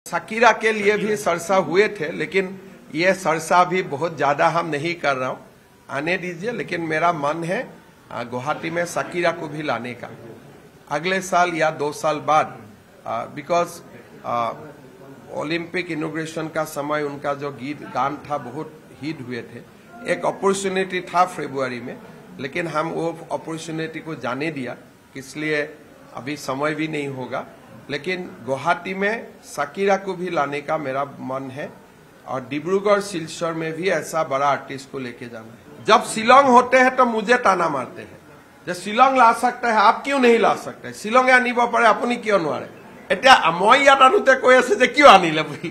Shakira के लिए भी चर्चा हुए थे, लेकिन ये चर्चा भी बहुत ज्यादा हम नहीं कर रहा हूं, आने दीजिए। लेकिन मेरा मन है गुवाहाटी में शकीरा को भी लाने का अगले साल या 2 साल बाद, बिकॉज ओलंपिक इनॉग्रेशन का समय उनका जो गीत गान था बहुत हिट हुए थे। एक अपॉर्चुनिटी था फरवरी में, लेकिन हम वो अपॉर्चुनिटी को जाने दिया, इसलिए अभी समय भी नहीं होगा। लेकिन गुवाहाटी में शकीरा को भी लाने का मेरा मन है, और डिब्रूगढ़ सिलचर में भी ऐसा बड़ा आर्टिस्ट को लेके जाना है। जब शिलोंग होते हैं तो मुझे ताना मारते हैं, जब शिलोंग ला सकते हैं आप क्यों नहीं ला सकते, शिलोंगे आनिब पारे आपुनि क्यों नोवारे। एटा मैं यात आनुते কৈ আছে যে কিয় আনিলে বুলি।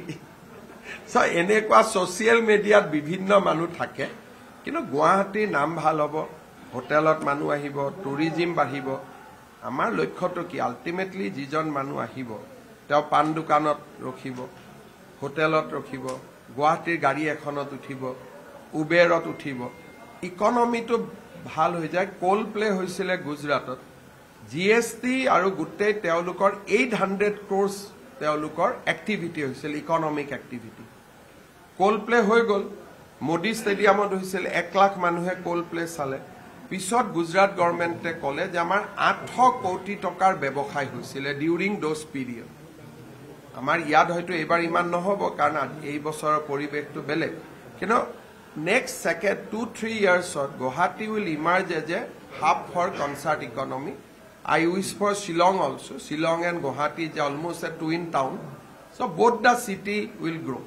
সো এনেকুৱা সোশ্যাল মিডিয়াত বিভিন্ন মানুহ থাকে, কিন্তু গুৱাহাটীৰ নাম ভাল হ'ব, হোটেলত মানুহ আহিব, টুৰিজিম বাঢ়িব। আমাৰ লক্ষ্যটো কি, আল্টিমেটলি যিজন মানুহ আহিব তেওঁ পান দোকানত ৰখিব, হোটেলত ৰখিব, গুৱাহাটীৰ গাড়ী এখনত উঠিব, উবেৰত উঠিব, ইকনমিটো ভাল হৈ যায়। কোল প্লে হৈছিলে গুজৰাটত, জিএসটি আৰু গোটেই তেওঁলোকৰ 800 ক্ৰোৰ্ছ তেওঁলোকৰ এক্টিভিটি হৈছিল, ইকনমিক এক্টিভিটি। কোল প্লে হৈ গ'ল, মোদী ষ্টেডিয়ামত হৈছিল, 1 লাখ মানুহে কোল প্লে চালে। পিছত গুজৰাট গভৰ্ণমেণ্টে ক'লে যে আমাৰ 800 কোটি টকাৰ ব্যৱসায় হৈছিলে ডিউৰিং দোজ পিৰিয়ড। আমাৰ ইয়াত হয়তো এইবাৰ ইমান নহ'ব, কাৰণ এই বছৰৰ পৰিৱেশটো বেলেগ, কিন্তু নেক্সট 2-3 ইয়াৰ্ছত Guwahati will emerge as a hub for concert economy. I wish for Shillong also. Shillong and Guwahati is almost a twin town. So both the city will grow.